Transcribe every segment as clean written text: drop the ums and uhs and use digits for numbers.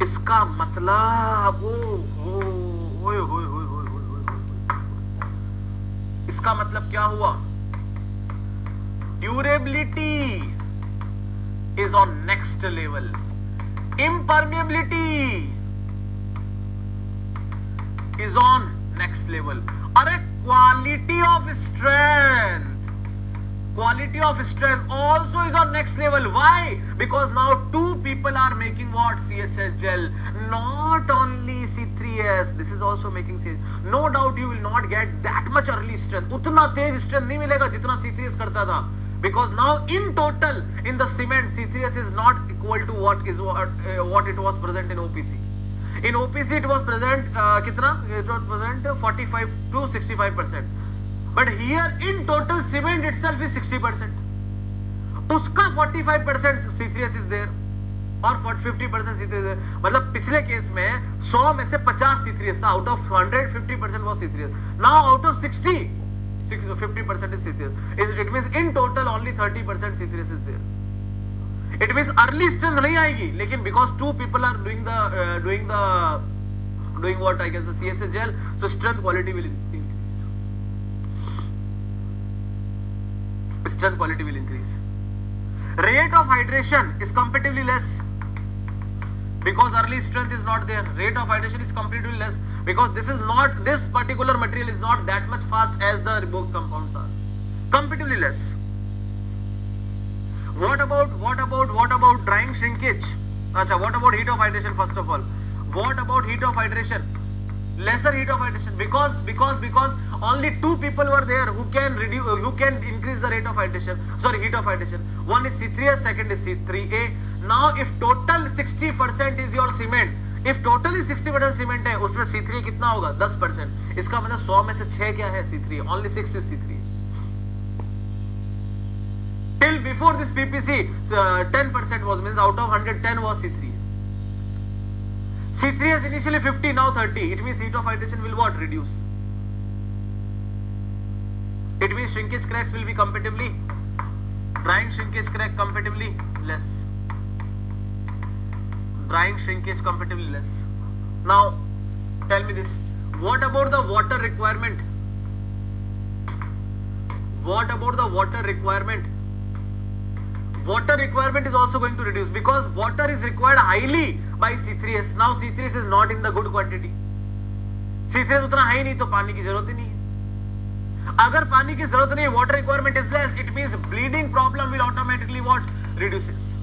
इसका मतलब ओए होए होए होए होए, इसका मतलब क्या हुआ? Durability is on next level, impermeability is on next level. अरे quality of strength also is on next level. Why? Because now two people are making what? CSS gel. Not only C3S, this is also making CSS. No doubt you will not get that much early strength. उतना तेज strength नहीं मिलेगा जितना C3S करता था. Because now in total in the cement C3S is not equal to what it was present in OPC. In OPC it was present कितना? It was present 45 to 65%. But here in total cement itself is 60%. उसका 45% C3S is there और 50% C3S is there. मतलब पिछले case में 100 में से 50 C3S था. Out of 100 50% was C3S. Now out of 60 50% is C3S. It means in total only 30% C3S is there. It means early strength नहीं आएगी, लेकिन because two people are doing what I can say CSS gel, so strength quality will increase. Strength quality will increase. Rate of hydration is comparatively less because early strength is not there. Rate of hydration is comparatively less because this particular material is not that much fast as the Redox compounds are. Comparatively less. What about drying shrinkage? Acha, what about heat of hydration first of all? What about heat of hydration? Lesser heat of hydration because only two people were there who can increase the rate of hydration. Sorry, heat of hydration. One is C3S, second is C3A. Now if total 60% is your cement, if totally 60% cement है, उसमें C3 कितना होगा? 10%. इसका मतलब 100 में से 6 क्या है? C3. Only 6 is C3. Till before this PPC, 10% was, means out of 110 was C3. C3 is initially 50, now 30. It means heat of hydration will what? Reduce. It means shrinkage cracks will be comparatively, drying shrinkage crack comparatively less. Drying shrinkage comparatively less. Now, tell me this. What about the water requirement? What about the water requirement? Water requirement is also going to reduce because water is required highly by C3S. Now C3S is not in the good quantity. C3S उतना है ही नहीं तो पानी की जरूरत ही नहीं है. अगर पानी की जरूरत नहीं है, water requirement is less, it means bleeding problem will automatically what? Reduces.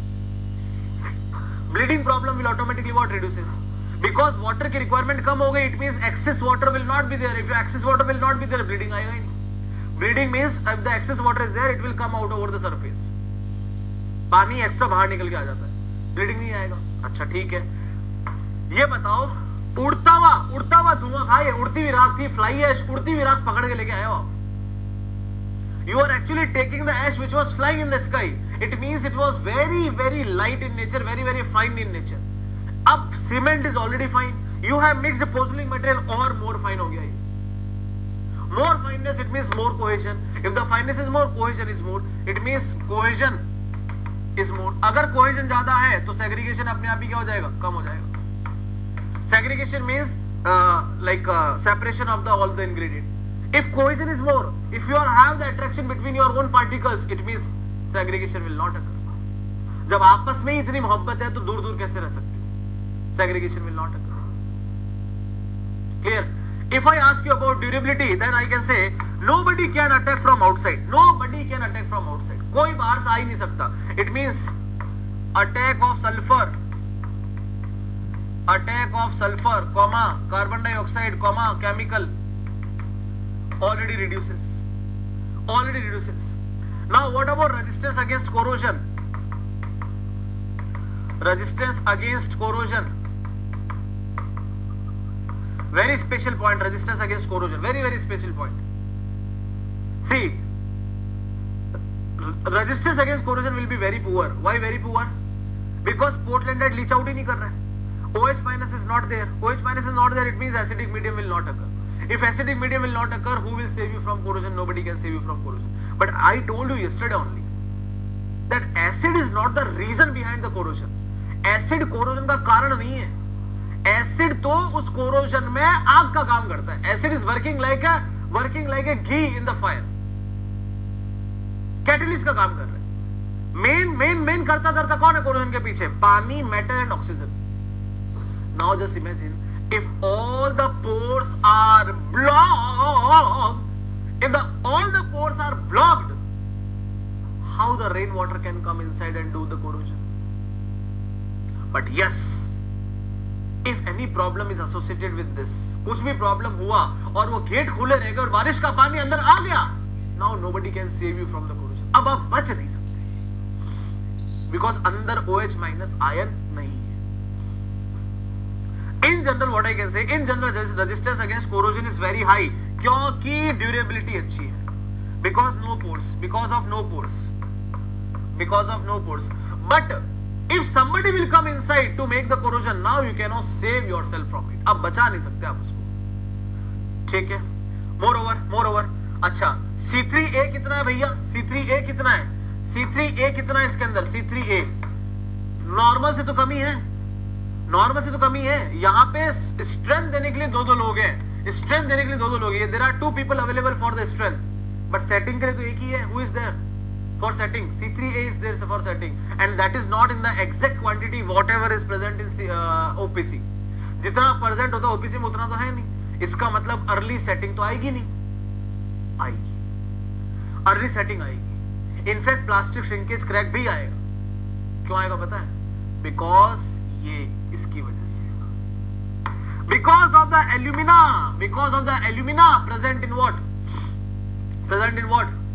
Bleeding problem will automatically what? Reduces. Because water की requirement कम हो गई, it means excess water will not be there. If your excess water will not be there, bleeding आएगा ही नहीं. Bleeding means if the excess water is there, it will come out over the surface. पानी extra बाहर निकल के आ जाता है, bleeding नहीं आएगा. अच्छा ठीक है, ये बताओ उड़ता हुआ धुआं था, ये उड़ती हुई राख थी, फ्लाई ऐश, उड़ती हुई राख पकड़ के लेके आए हो आप. You are actually taking the ash which was flying in the sky. It means it was very very light in nature, very very fine in nature. अब cement is already fine. You have mixed pozzolanic material और more fine हो गया ये. More fineness, it means more cohesion. If the fineness is more, cohesion is more. It means cohesion is more. अगर cohesion ज्यादा है तो segregation अपने आप ही क्या हो जाएगा? कम हो जाएगा. Segregation means separation of all the ingredient. If cohesion is more, if you have the attraction between your own particles, it means segregation will not occur. जब आपस में ही इतनी मोहब्बत है तो दूर दूर कैसे रह सकते हो? Segregation will not occur. Clear? If I ask you about durability, then I can say nobody can attack from outside. Nobody can attack from outside. कोई बाहर से आ ही नहीं सकता. It means attack of sulfur, comma, carbon dioxide, comma, chemical already reduces. Now what about resistance against corrosion? Very special point, resistance against corrosion. Very very special point. See, resistance against corrosion will be very poor. Why very poor? Because Portlandite leach out ही नहीं कर रहा है. OH minus is not there. OH minus is not there. It means acidic medium will not occur. If acidic medium will not occur, who will save you from corrosion? Nobody can save you from corrosion. But I told you yesterday only that acid is not the reason behind the corrosion. Acid corrosion का कारण नहीं है. Acid तो उस corrosion में आग का काम करता है. Acid is working like a ghee in the fire. Catalyst का काम कर रहा है. मेन करता धरता कौन है कोरोजन के पीछे? पानी, metal and oxygen. Now just imagine if all the pores are blocked, all the pores are blocked, how the rainwater can come inside and do the corrosion? But yes, if any problem is associated with this, कुछ भी problem हुआ और वो gate खुले रह गए और बारिश का पानी अंदर आ गया, now nobody can save you from the corrosion. अब आप बच नहीं सकते because अंदर OH minus आयन नहीं है. In general, what I can say, in general, resistance against corrosion is very high क्योंकि durability अच्छी है. Because no pores, because of no pores. But if somebody will come inside to make the corrosion, now you cannot save yourself from it. अब बचा नहीं सकते आप उसको. ठीक है. Moreover, अच्छा C3A कितना है भैया? C3A कितना है? C3A कितना है इसके अंदर? C3A नॉर्मल से तो कमी है. नॉर्मल से तो कमी है. यहाँ पे स्ट्रेंथ देने के लिए दो लोग हैं. स्ट्रेंथ देने के लिए दो लोग हैं. There are 2 people available for the strength, but setting के लिए तो एक ही है. Who is there for setting? C3A is there for setting, and that is not in the exact quantity whatever is present in OPC. जितना present होता है OPC में उतना तो है नहीं. इसका मतलब अर्ली सेटिंग तो आएगी नहीं. आएगी, अर्ली सेटिंग आएगी. इनफैक्ट प्लास्टिक श्रिंकेज क्रैक भी आएगा. क्यों आएगा पता है? बिकॉज ये इसकी वजह से, because of the alumina present in what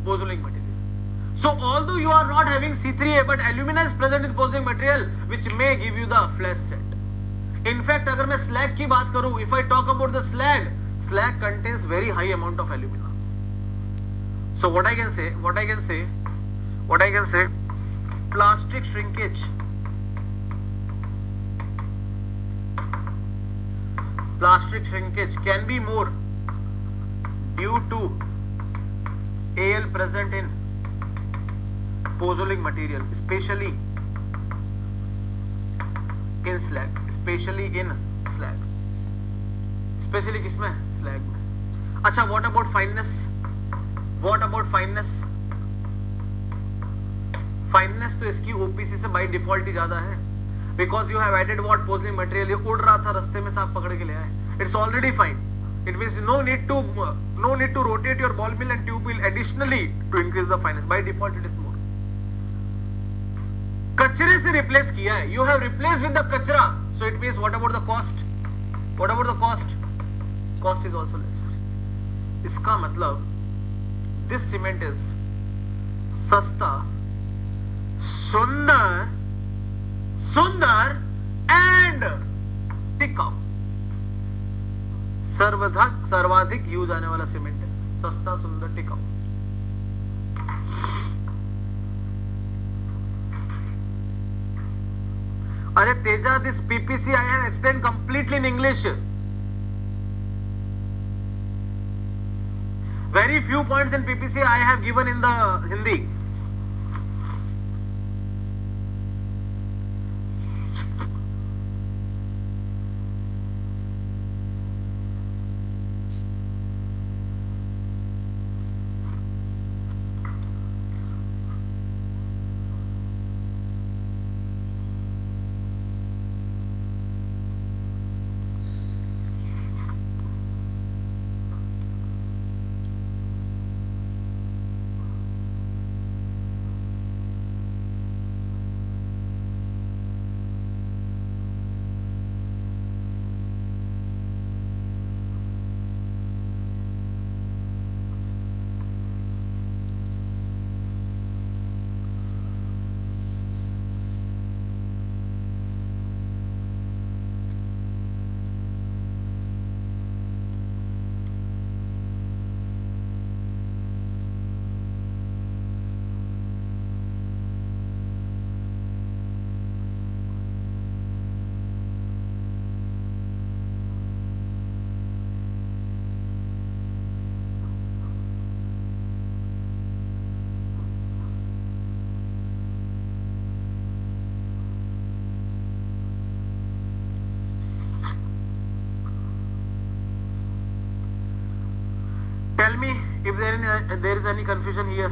pozzolanic material. So although you are not having C3A, but alumina is present in pozzolanic material which may give you the flash set. In fact, अगर मैं slag की बात करूं, if I talk about the slag contains very high amount of alumina. So what I can say plastic shrinkage can be more due to Al present in pozzolanic material, especially in slag. Especially किसमें? slag में. अच्छा, what about fineness? Fineness तो इसकी OPC से by default ही ज्यादा है. Because you have added what pozzolanic material. ये उड़ रहा था रास्ते में, सांप पकड़ के ले आए. It's already fine. It means no need to rotate your ball mill and tube mill additionally to increase the fineness. By default it is more. कचरे से replace किया है. You have replaced with the कचरा. So it means what about the cost? Cost is also less. इसका मतलब this cement is सस्ता, सुंदर and टिकाऊ. सर्वाधिक यूज आने वाला सीमेंट है. सस्ता, सुंदर, टिकाऊ. अरे Teja, this PPC I have explained completely in English. Very few points in PPC I have given in the Hindi. If there is any confusion here.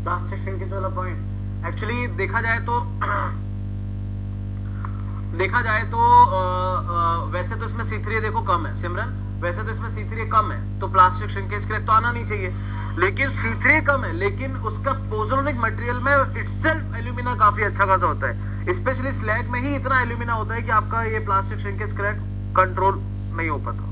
Plastic shrinkage वाला पॉइंट एक्चुअली देखा जाए तो वैसे तो इसमें C3 देखो कम है सिमरन, वैसे तो इसमें C3 कम है तो प्लास्टिक श्रिंकेज क्रैक तो आना नहीं चाहिए, लेकिन C3 कम है लेकिन उसका पोजोलॉनिक मटेरियल में इटसेल्फ एल्यूमिना काफी अच्छा खासा होता है, स्पेशली स्लैग में ही इतना एल्यूमिना होता है कि आपका ये प्लास्टिक श्रिंकेज क्रैक कंट्रोल नहीं हो पाता।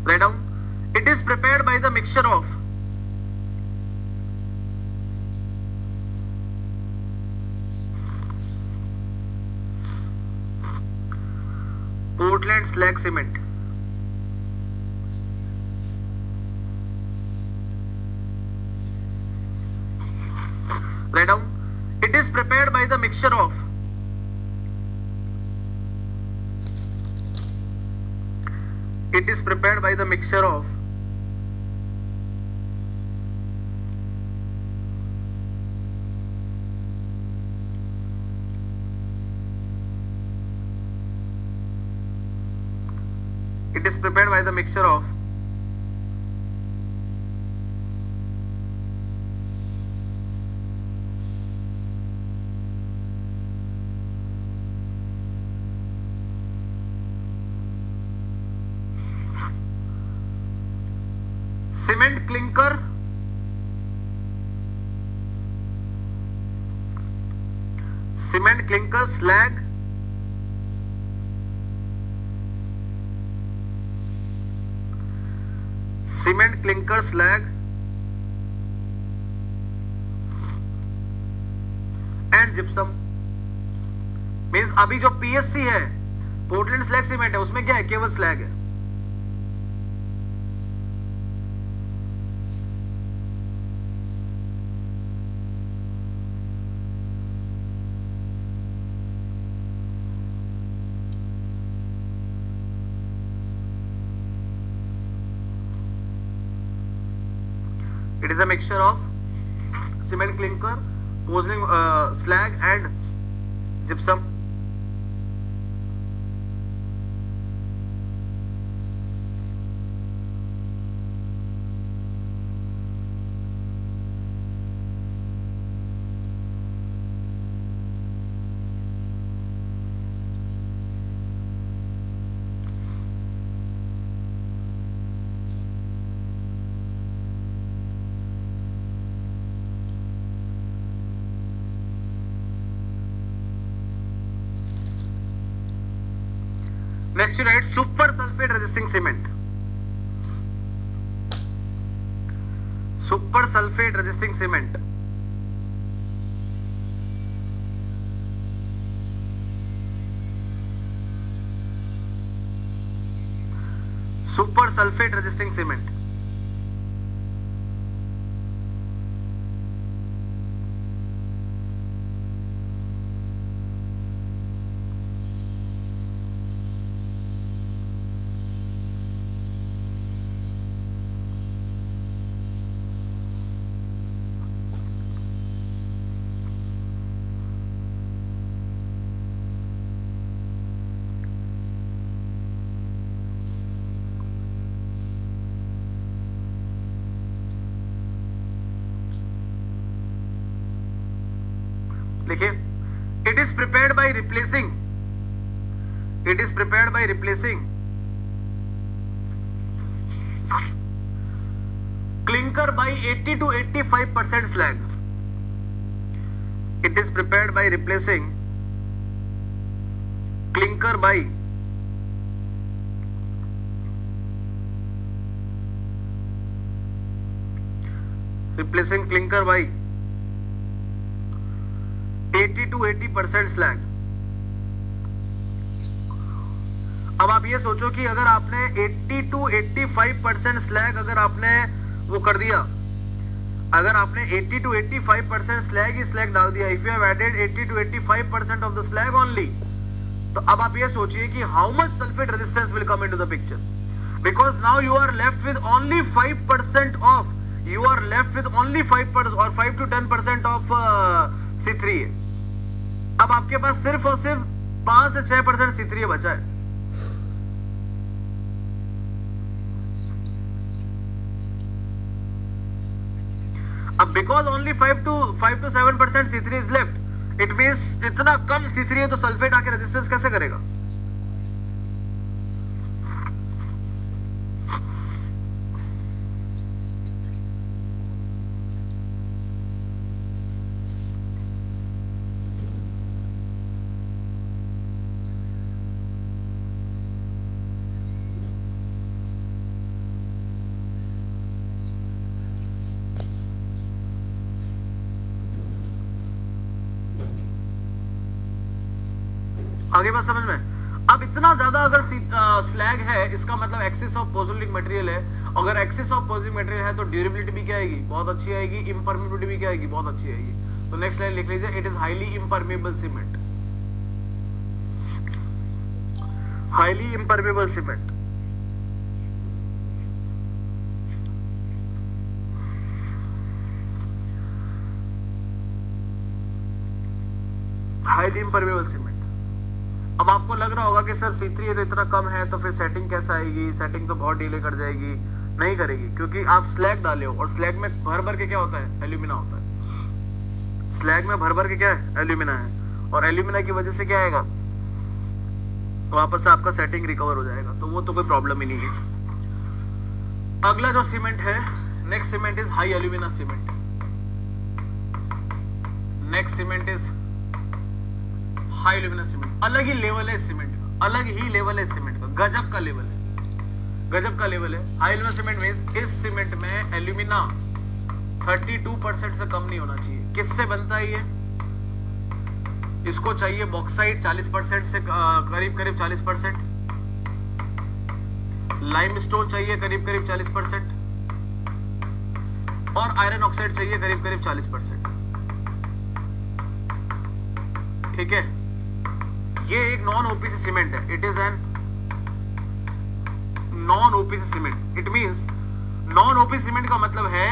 Write down. It is prepared by the mixture of Portland slag cement, write down. It is prepared by the mixture of It is prepared by the mixture of It is prepared by the mixture of cement clinker, slag, cement clinker slag and gypsum. Means अभी जो PSC है Portland slag cement है उसमें क्या है, केवल slag है। It is a mixture of cement clinker, poisoning slag and gypsum, next you write super sulfate resisting cement. Super sulfate resisting cement. Super sulfate resisting cement. लिखिए, it is prepared by replacing clinker by 80 to 85% slag. It is prepared by replacing clinker by 80 to 80% slag. अब आप ये सोचो कि अगर आपने 80 to 85% slag अगर आपने वो कर दिया, अगर आपने 80 to 85% स्लैग ही स्लैग डाल दिया, if you have added 80 to 85% of the slag only, तो अब आप ये सोचिए कि how much sulphate resistance will come into the picture, because now you are left with only 5% of, you are left with only 5% or 5 to 10% of C3A। अब आपके पास सिर्फ और सिर्फ 5 से 6% C3A बचा है। अब because only 5 to 7% C3A is left, it means इतना कम C3A तो सल्फेट आके रेजिस्टेंस कैसे करेगा? आगे बात समझ में? अब इतना ज्यादा अगर स्लैग है, इसका मतलब एक्सिस ऑफ पोज़ोलिक मटेरियल है। अगर एक्सिस ऑफ पोज़ोलिक मटेरियल है तो ड्यूरेबिलिटी भी क्या आएगी? बहुत अच्छी आएगी। इम्परमेबिलिटी भी क्या आएगी? बहुत अच्छी आएगी। तो नेक्स्ट लाइन लिख लीजिए, it is highly impermeable cement. Highly impermeable cement. Highly impermeable cement. अब आपको लग रहा होगा कि सर C3A तो इतना कम है, तो फिर सेटिंग कैसे आएगी? सेटिंग तो बहुत डिले कर जाएगी। नहीं करेगी, क्योंकि आप स्लैग डाले हो और स्लैग में भर भर के क्या होता है? एल्यूमिना होता है। स्लैग में भर भर के क्या है? एल्यूमिना है। और एल्यूमिना की वजह से क्या आएगा? वापस से आपका सेटिंग रिकवर हो जाएगा, तो वो तो कोई प्रॉब्लम ही नहीं है। अगला जो सीमेंट है, next cement is high alumina cement. Next cement is high alumina cement. अलग ही लेवल है सीमेंट का, अलग ही लेवल है सीमेंट का, गजब का लेवल है, गजब का लेवल है। हाई एल्यूमिना सीमेंट मींस इस सीमेंट में एल्यूमिना 32% से कम नहीं होना चाहिए। किससे बनता है ये? इसको चाहिए बॉक्साइट 40% से करीब 40%, लाइमस्टोन चाहिए करीब 40%, और आयरन ऑक्साइड चाहिए करीब 40%। ठीक है, ये एक नॉन ओपीसी सीमेंट है। It is an non OPC cement. It means non OPC cement का मतलब है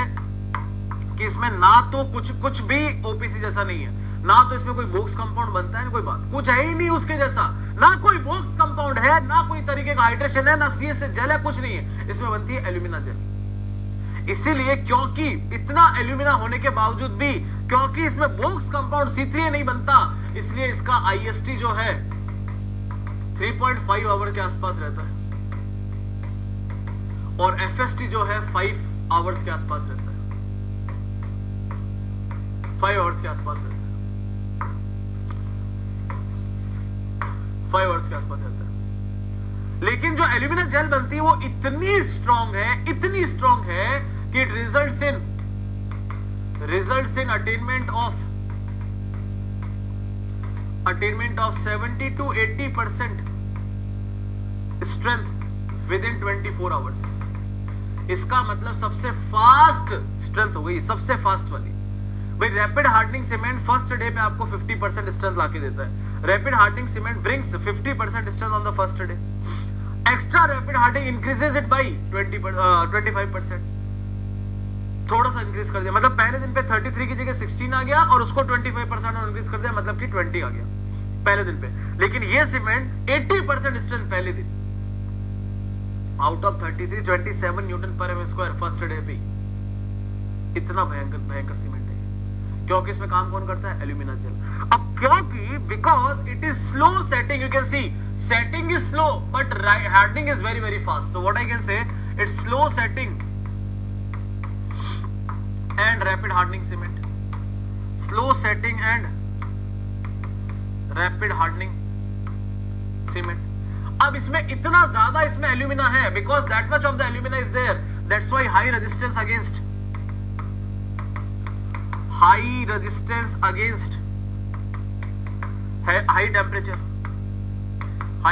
कि इसमें ना तो कुछ भी ओपीसी जैसा नहीं है, ना तो इसमें कोई बोक्स कंपाउंड बनता है, ना कोई बात, कुछ है ही नहीं उसके जैसा, ना कोई बोक्स कंपाउंड है, ना कोई तरीके का हाइड्रेशन है, ना CS से जेल है, कुछ नहीं है, इसमें बनती है एल्यूमिना जेल। इसीलिए क्योंकि इतना एल्यूमिना होने के बावजूद भी, क्योंकि इसमें बोक्स कंपाउंड C3A नहीं बनता, इसलिए इसका IST जो है 3.5 आवर के आसपास रहता है और FST जो है 5 आवर्स के आसपास रहता है, 5 आवर्स के आसपास रहता है, 5 आवर्स के आसपास रहता है। लेकिन जो एल्यूमिना जेल बनती है वो इतनी स्ट्रांग है, इतनी स्ट्रांग है कि it results in attainment of 70 to 80% strength with in 24 hours. इसका मतलब सबसे फास्ट स्ट्रेंथ हो गई, सबसे फास्ट वाली। भाई rapid hardening cement first day पे आपको 50% स्ट्रेंथ लाके देता है। Rapid hardening cement brings 50% strength on the first day. Extra rapid hardening increases it by 25%, थोड़ा सा इंक्रीज कर दिया, मतलब पहले दिन पे 33 की जगह 16 आ गया और उसको 25% और इंक्रीज कर दिया, मतलब कि 20 आ गया पहले दिन पे। लेकिन ये सीमेंट 80% स्ट्रेंथ पहले दिन, out of 33 27 Newton per m square first day पे। इतना भयंकर सीमेंट है क्योंकि इसमें काम कौन करता है? Alumina gel. अब क्योंकि because it is slow setting, you can see setting is slow but hardening is very very fast. तो what I can say, it's slow setting and rapid hardening cement, slow setting and rapid hardening cement। अब इसमें इतना ज्यादा इसमें alumina है because that much of the alumina is there, that's why high resistance against high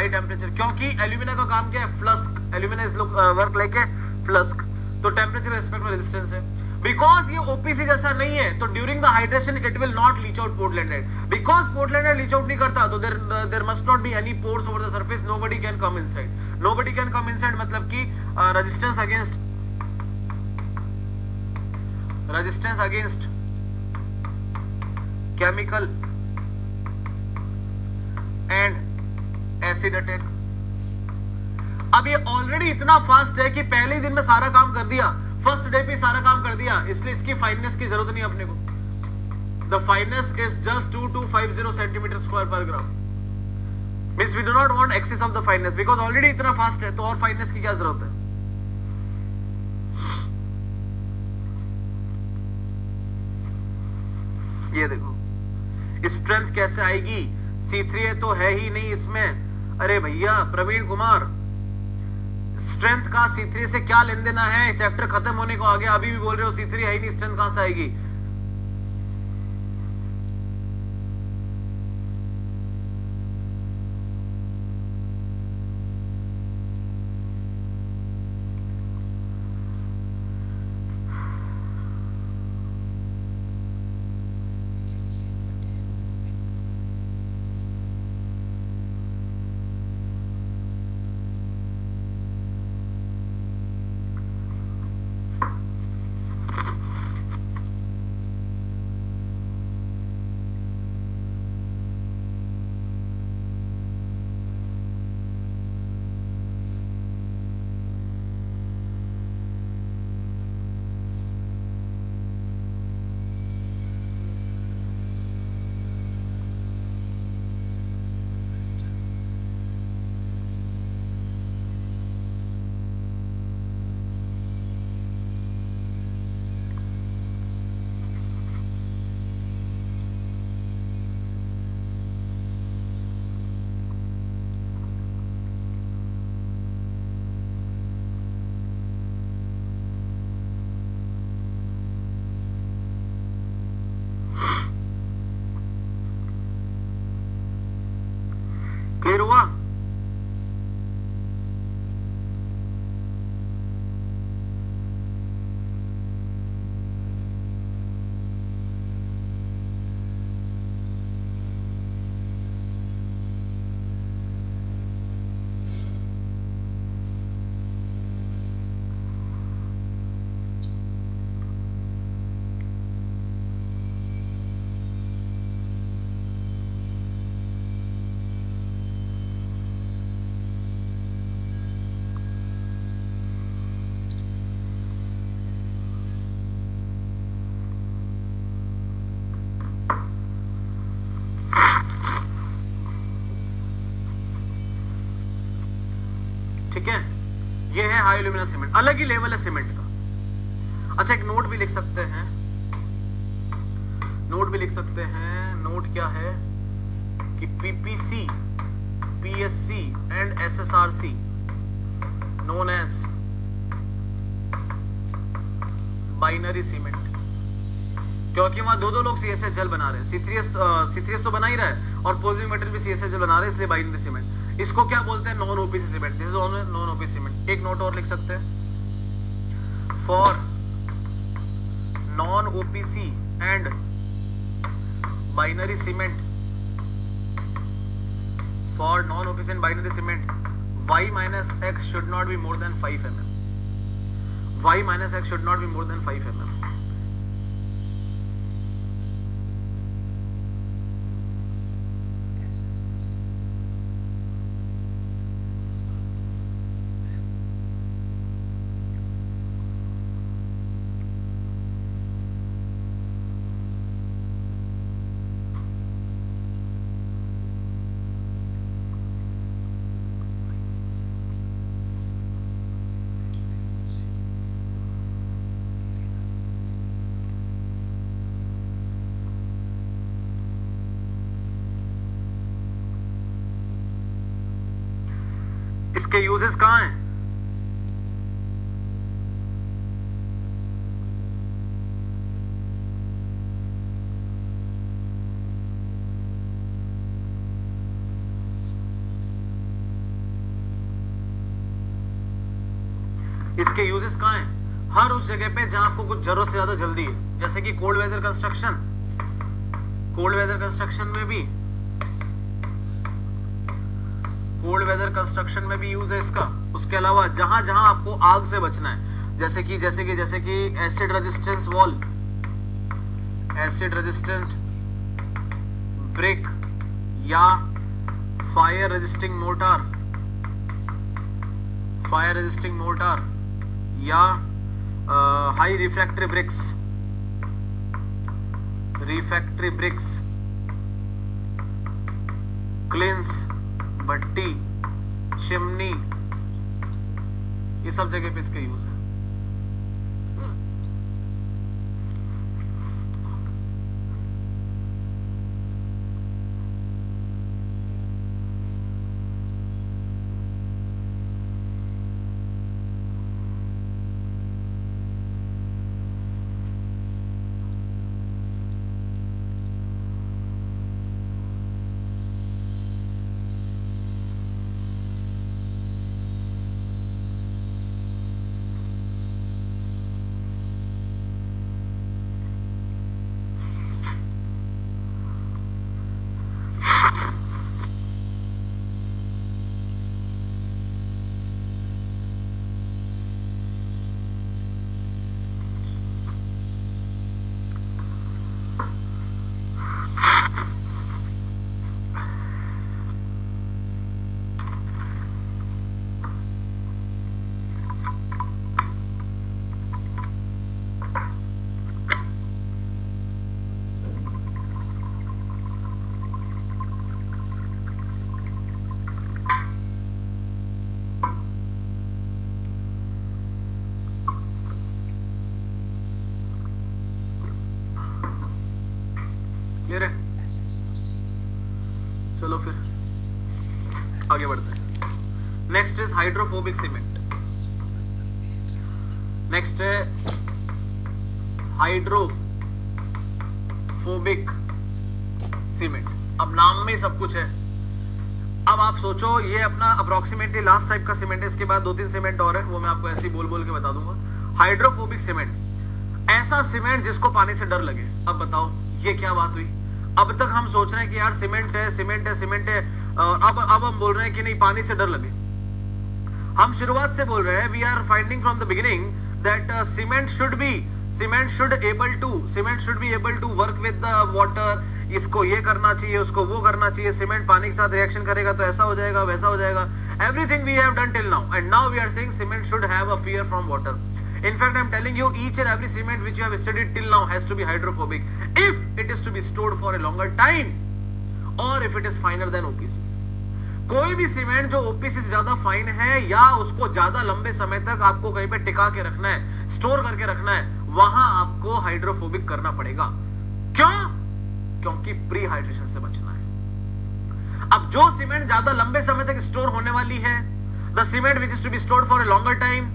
temperature, क्योंकि alumina का काम क्या है? Flask. Alumina is work like a flask, तो टेम्परेचर रेस्पेक्ट में रेजिस्टेंस है। बिकॉज ये ओपीसी जैसा नहीं है तो during the hydration it will not leach out portlandite, because portlandite leach out नहीं करता तो there must not be any pores over the surface, nobody can come inside, मतलब कि resistance against chemical and acid attack. अब ये already इतना fast है कि पहले ही दिन में सारा काम कर दिया, फर्स्ट डे पे सारा काम कर दिया, इसलिए इसकी फाइननेस की जरूरत नहीं अपने को। The fineness is just 2250 centimetre square per gram. Means we do not want excess of the fineness because already इतना फास्ट है, तो और फाइननेस की क्या जरूरत है? ये देखो स्ट्रेंथ कैसे आएगी, C3A तो है ही नहीं इसमें। अरे भैया प्रवीण कुमार, स्ट्रेंथ का C3A से क्या लेन देना है? चैप्टर खत्म होने को आ गया, अभी भी बोल रहे हो C3A है ही नहीं, स्ट्रेंथ कहां से आएगी? हाई एल्यूमिना सीमेंट, अलग ही लेवल है सीमेंट का। अच्छा, एक नोट भी लिख सकते हैं, नोट भी लिख सकते हैं। नोट क्या है कि PPC, PSC and SSRC known as binary cement, क्योंकि वहां दो लोग सीएसएच जेल बना रहे हैं। C3S तो बना ही रहा है और पॉजिटिव मेटल भी सीएसएच जेल बना रहे हैं, इसलिए बाइनरी सीमेंट। इसको क्या बोलते हैं? Non OPC cement. This is non OPC cement. एक नोट और लिख सकते हैं, for non OPC and binary cement, for non OPC and binary cement, y minus x should not be more than 5 mm. y minus x should not be more than 5 mm. इसके uses कहां हैं? इसके uses कहां हैं? हर उस जगह पे जहां आपको कुछ जरूरत से ज्यादा जल्दी है, जैसे कि cold weather construction, cold weather construction में भी, कोल्ड वेदर कंस्ट्रक्शन में भी यूज है इसका। उसके अलावा जहां जहां आपको आग से बचना है, जैसे कि acid resistance wall, acid resistant brick या fire resisting mortar, fire resisting mortar या high refractory bricks, refractory bricks, kilns, भट्टी, चिमनी, ये सब जगह पे इसका यूज है। क्लियर है? चलो फिर आगे बढ़ते हैं। Next is hydrophobic cement. Next है हाइड्रोफोबिक सीमेंट। अब नाम में सब कुछ है। अब आप सोचो, ये अपना अप्रोक्सीमेटली लास्ट टाइप का सीमेंट है। इसके बाद 2-3 सीमेंट और है, वो मैं आपको ऐसे ही बोल बोल के बता दूंगा। हाइड्रोफोबिक सीमेंट, ऐसा सीमेंट जिसको पानी से डर लगे। अब बताओ ये क्या बात हुई? अब तक हम सोच रहे हैं कि यार सीमेंट है, सीमेंट है, सीमेंट है, अब हम बोल रहे हैं कि नहीं, पानी से डर लगे। हम शुरुआत से बोल रहे हैं, we are finding from the beginning that cement should be able to work with the water. इसको ये करना चाहिए, उसको वो करना चाहिए। सीमेंट पानी के साथ रिएक्शन करेगा तो ऐसा हो जाएगा, वैसा हो जाएगा। Everything we have done till now, and now we are saying cement should have a fear from water. In fact, I am telling you, each and every cement which you have studied till now has to be hydrophobic if it is to be stored for a longer time or if it is finer than OPC. कोई भी cement जो OPC से ज्यादा fine है या उसको ज्यादा लंबे समय तक आपको कहीं पे टिका के रखना है, स्टोर करके रखना है, वहां आपको हाइड्रोफोबिक करना पड़ेगा। क्यों? क्योंकि प्री हाइड्रेशन से बचना है। अब जो सीमेंट ज्यादा लंबे समय तक स्टोर होने वाली है, the cement which is to be stored for a longer time,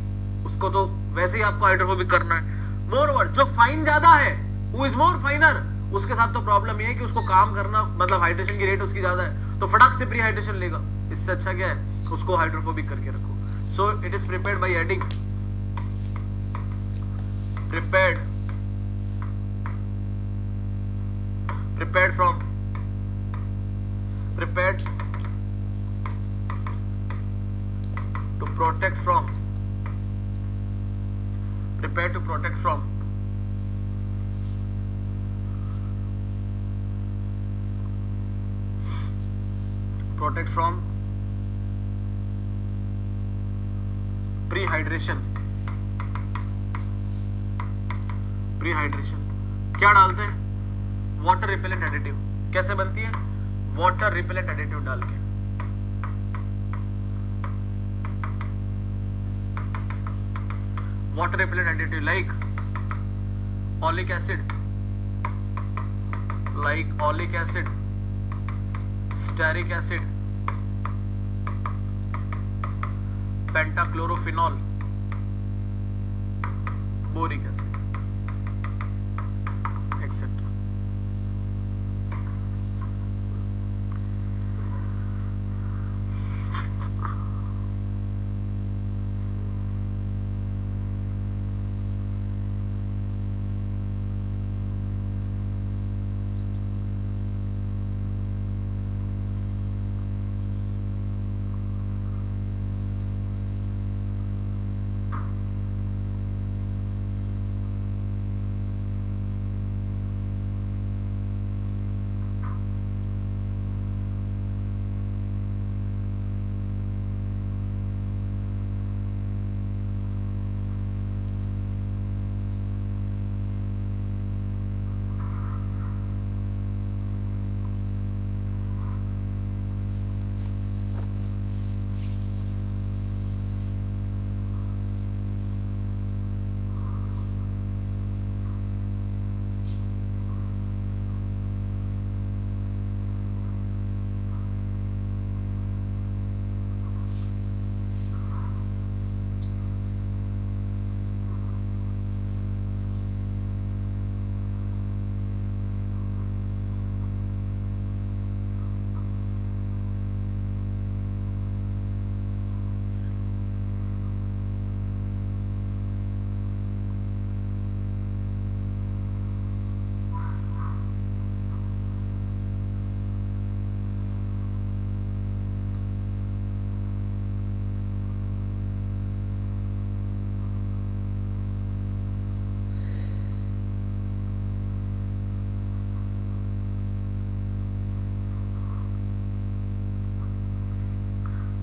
उसको तो वैसे ही आपको हाइड्रोफोबिक करना है। मोरओवर जो फाइन ज्यादा है, हु इज मोर फाइनर, उसके साथ तो प्रॉब्लम ये है कि उसको काम करना, मतलब हाइड्रेशन की रेट उसकी ज्यादा है, तो फटाक से प्री हाइड्रेशन लेगा। इससे अच्छा क्या है, उसको हाइड्रोफोबिक करके रखो। So it is prepared by adding, prepared from prepared to protect from prepared to protect from prehydration. क्या डालते हैं? Water repellent additive. कैसे बनती है? वाटर रिपेलेंट एडिटिव डाल के। Water repellent additive like oleic acid, stearic acid, pentachlorophenol, boric acid, etcetera.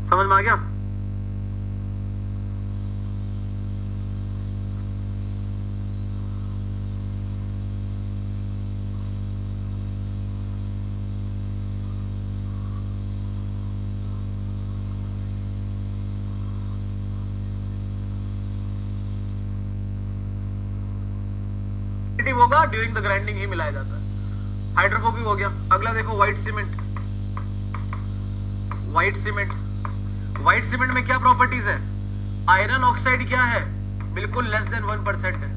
समझ में आ गया? होगा ड्यूरिंग द ग्राइंडिंग ही मिलाया जाता है। हाइड्रोफोबिक हो गया। अगला देखो व्हाइट सीमेंट। व्हाइट सीमेंट में क्या प्रॉपर्टीज है? आयरन ऑक्साइड क्या है? बिल्कुल लेस देन 1% है।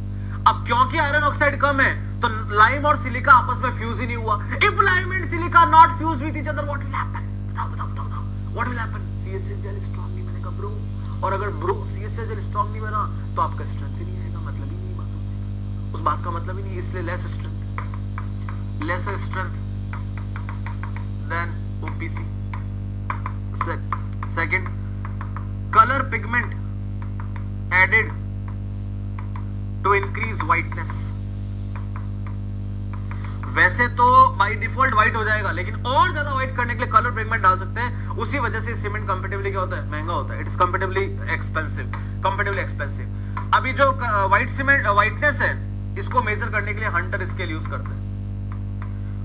अब क्योंकि आयरन ऑक्साइड कम है तो लाइम और सिलिका आपस में फ्यूज ही नहीं हुआ। If lime and silica not fuse with each other what will happen? बताओ what will happen? CSH gel strong नहीं बनेगा ब्रो। और अगर ब्रो CSH जेल स्ट्रांग नहीं बना तो आपका स्ट्रेंथ ही नहीं आएगा। मतलब ही नहीं बातों से, उस बात का मतलब ही नहीं। इसलिए less strength than OPC। Second, colour pigment added to increase whiteness. वैसे तो बाय डिफॉल्ट व्हाइट हो जाएगा, लेकिन और ज्यादा व्हाइट करने के लिए कलर पिगमेंट डाल सकते हैं। उसी वजह से सीमेंट कंपैरेटिवली क्या होता है? महंगा होता है। It is comparatively expensive. अभी जो व्हाइट सीमेंट व्हाइटनेस है, इसको मेजर करने के लिए हंटर स्केल यूज करते हैं।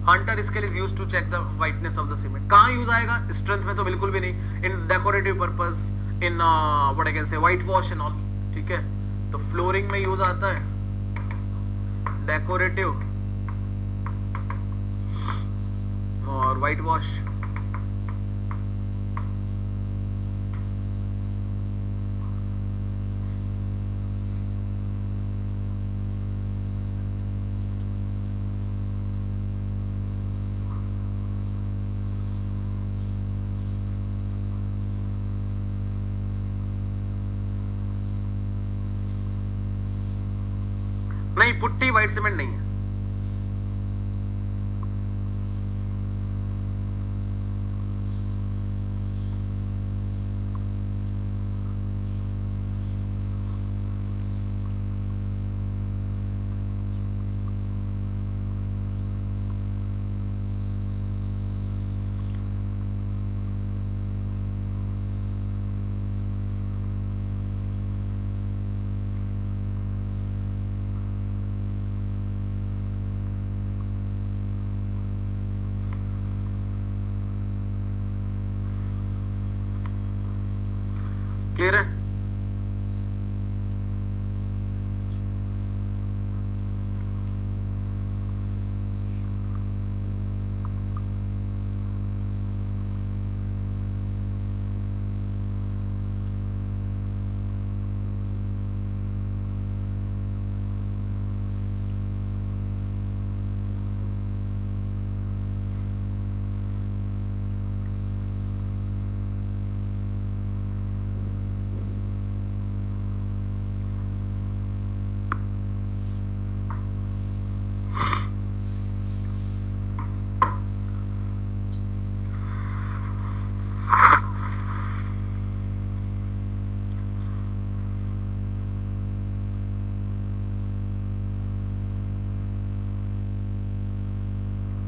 Hunter scale is used to check the whiteness of the cement. कहाँ यूज आएगा? स्ट्रेंथ में तो बिल्कुल भी नहीं. In decorative purpose, in what I can say white wash and all. ठीक है, तो फ्लोरिंग में यूज आता है डेकोरेटिव और व्हाइट वॉश. नहीं, पुट्टी व्हाइट सीमेंट नहीं है. क्लियर है?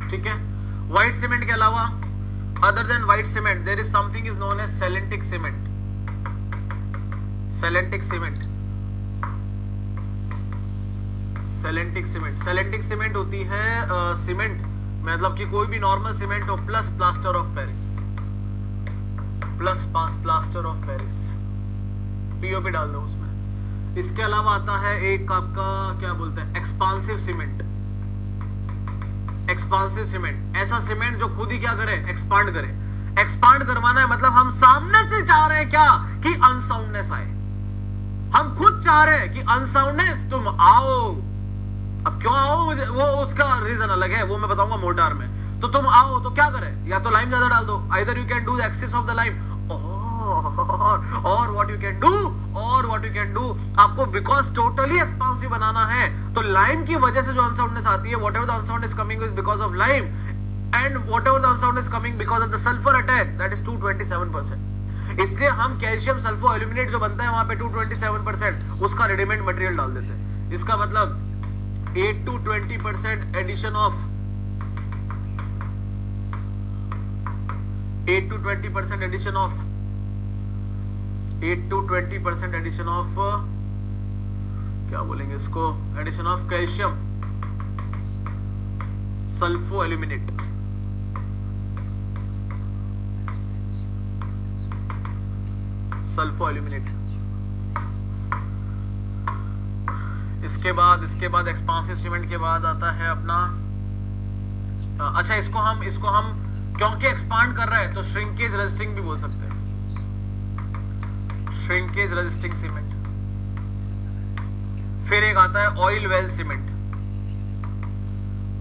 ठीक है. व्हाइट सीमेंट के अलावा, other than white cement, there is something is known as selenitic cement. Selenitic cement, selenitic cement, selenitic cement होती है सीमेंट मतलब कि कोई भी नॉर्मल सीमेंट हो plus plaster of Paris, plus plaster of Paris, POP डाल दो उसमें. इसके अलावा आता है एक आपका क्या बोलते हैं, एक्सपांसिव सीमेंट. एक्सपांसिव सीमेंट, ऐसा सीमेंट जो खुद ही क्या करे, एक्सपांड करे. एक्सपांड करवाना है मतलब हम सामने से चाह रहे हैं क्या कि अनसाउंडनेस आए. हम खुद चाह रहे हैं कि अनसाउंडनेस, तुम आओ. अब क्यों आओ, मुझे वो उसका रीजन अलग है, वो मैं बताऊंगा मोटार में. तो तुम आओ तो क्या करे, या तो लाइम ज्यादा डाल दो. Either you can do the excess of the lime, और व्हाट यू कैन डू, आपको बिकॉज टोटली एक्सपांसिव बनाना है तो लाइम की वजह से जो अनसाउंडनेस आती है, whatever the unsoundness coming is because of lime, and whatever the unsoundness coming because of the sulphur attack, that is 227%. इसलिए हम कैल्शियम सल्फो एल्यूमिनेट जो बनता है वहां पे 227%, उसका रेडीमेड मटेरियल डाल देते हैं. इसका मतलब 8 to 20% addition of 8 to 20% addition of 8 to 20% addition of क्या बोलेंगे इसको, addition of calcium sulpho aluminate. Sulpho aluminate. इसके बाद एक्सपांसिव सीमेंट के बाद आता है अपना, अच्छा इसको हम क्योंकि एक्सपांड कर रहा है तो श्रिंकेज रेजिस्टिंग भी बोल सकते हैं. Shrinkage resisting cement. फिर एक आता है oil well cement.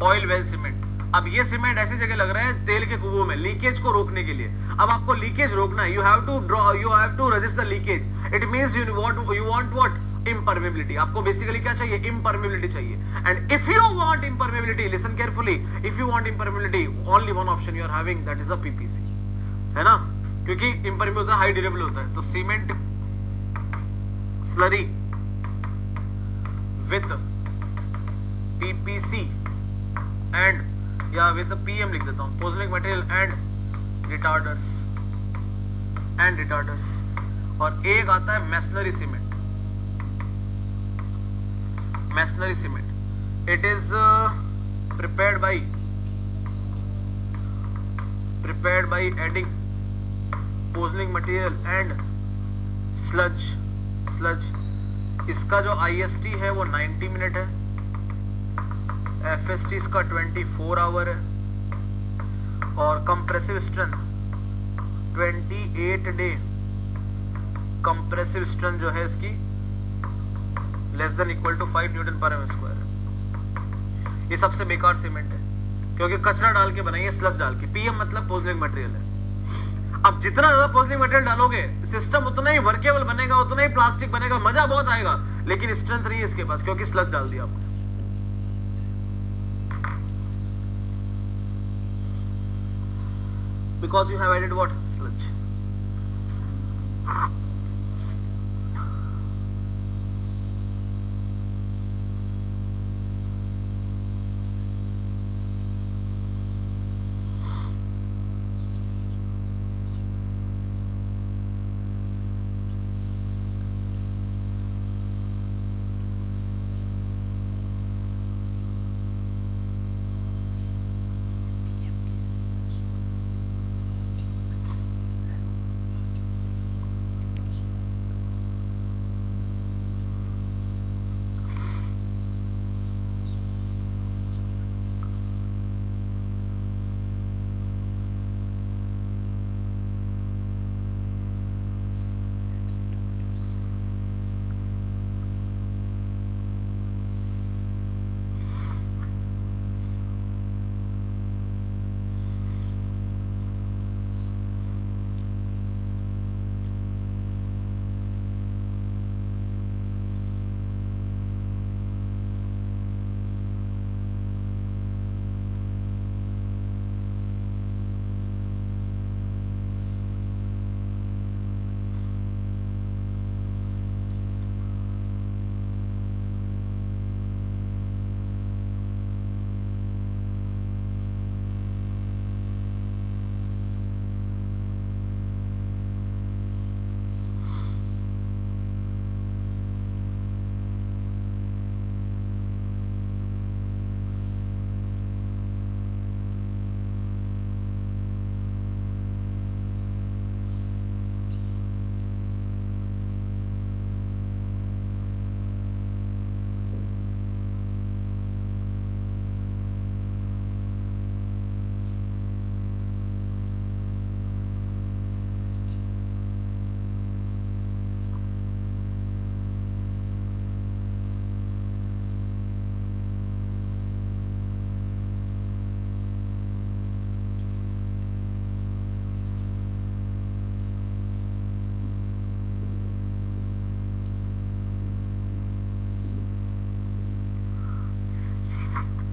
Oil well cement, अब ये सीमेंट ऐसी जगह लग रहा है तेल के कुओं में, लीकेज को रोकने के लिए. अब आपको लीकेज रोकना है, you have to resist the leakage. It means you want what, impermeability. आपको बेसिकली क्या चाहिए, impermeability चाहिए. and if you want impermeability, listen carefully, if you want impermeability, only one option you are having, that is a PPC, है ना, क्योंकि impermeable होता है, high durable होता है. तो cement slurry with PPC and या विथ PM लिख देता हूं, पोजोनिक मटेरियल एंड रिटार्डर्स. और एक आता है masonry cement. Masonry cement. It is prepared by prepared by adding poisoning material and sludge. इसका जो IST है वो 90 मिनट है, FST इसका 24 आवर है, और compressive strength 28 day compressive strength जो है इसकी less than equal to 5 newton per m square है। ये सबसे बेकार सीमेंट है क्योंकि कचरा डाल के बनाई है, स्लज डाल के। PM मतलब पोजनिंग मटेरियल है। अब जितना ज्यादा पोजनिंग मटेरियल डालोगे सिस्टम उतना ही वर्केबल बनेगा, उतना ही प्लास्टिक बनेगा, मजा बहुत आएगा, लेकिन स्ट्रेंथ नहीं है इसके पास क्योंकि स्लज डाल दिया आपने। Because you have added what? Sludge.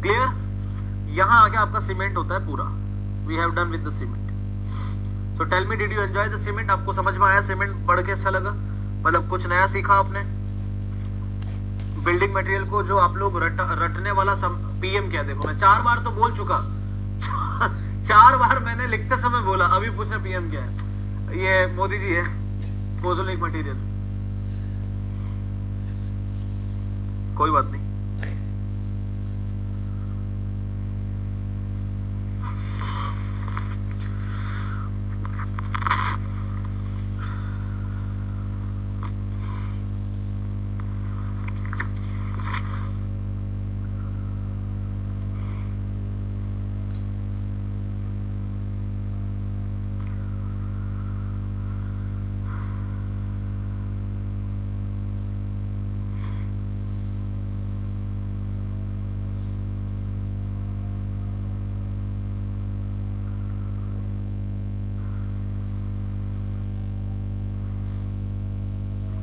Clear? यहां आगे आपका सीमेंट होता है पूरा। We have done with the cement. So tell me, did you enjoy the cement? आपको समझ में आया सीमेंट पढ़ के? अच्छा लगा? मतलब कुछ नया सीखा आपने? बिल्डिंग मटेरियल को जो आप लोग रटने वाला PM क्या, देखो मैं 4 बार तो बोल चुका 4 बार मैंने लिखते समय बोला, अभी पूछना PM क्या है? ये मोदी जी है, पोजोनिक मटेरियल। कोई बात नहीं।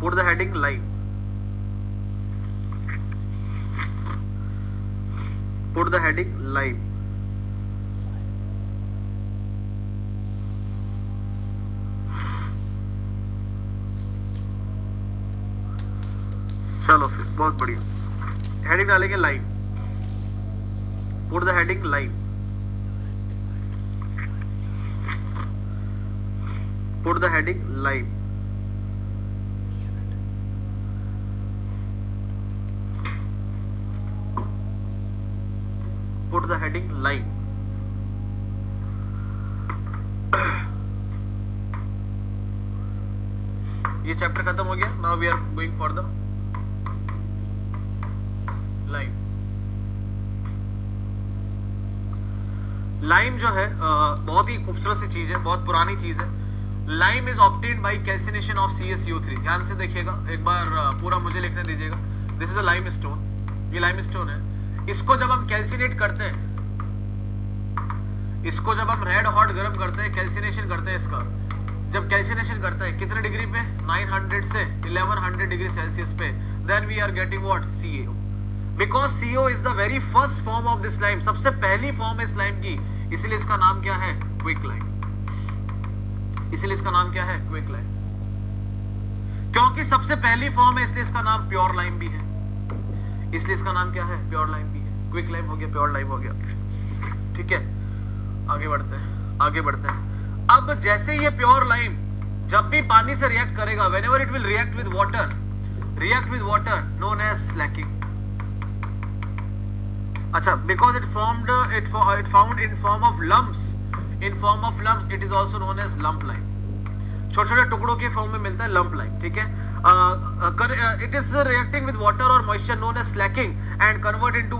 Put the heading live. Put the heading live. चलो फिर बहुत बढ़िया, हेडिंग डालेंगे live. Put the heading live. Put the heading live. Put the heading live. ये चैप्टर खत्म हो गया. Now we are going for the lime. Lime जो है बहुत ही खूबसूरत सी चीज है, बहुत पुरानी चीज है. Lime is obtained by calcination of CaCO3. ध्यान से देखिएगा, एक बार पूरा मुझे लिखने दीजिएगा. This is a lime stone. ये लाइम स्टोन है. इसको जब हम कैल्सिनेट करते हैं, इसको जब हम रेड हॉट गर्म करते हैं, कैल्सिनेशन करते हैं इसका, जब कैल्सिनेशन करते हैं कितने डिग्री पे, 900 से 1100 डिग्री सेल्सियस पे, then we are getting what, CaO. Because CO is the very first form of this lime. सबसे पहली फॉर्म है इस लाइम की, इसलिए इसका नाम क्या है, क्विक लाइम. इसलिए इसका नाम क्या है, क्विक लाइम. क्योंकि सबसे पहली फॉर्म है इसलिए इसका नाम प्योर लाइम भी है. इसलिए इसका नाम क्या है, प्योर लाइम भी है. क्विक लाइम हो गया, प्योर लाइम हो गया. ठीक है, आगे बढ़ते हैं, आगे बढ़ते हैं. अब जैसे ये प्योर लाइम जब भी पानी से रिएक्ट करेगा, whenever it will react with water known as slaking. अच्छा, because it found in form of lumps, it is also known as lump lime. छोटे छोटे टुकड़ों के फॉर्म में मिलता है लंप लाइम. ठीक है, it is reacting with water और moisture known as slaking and convert into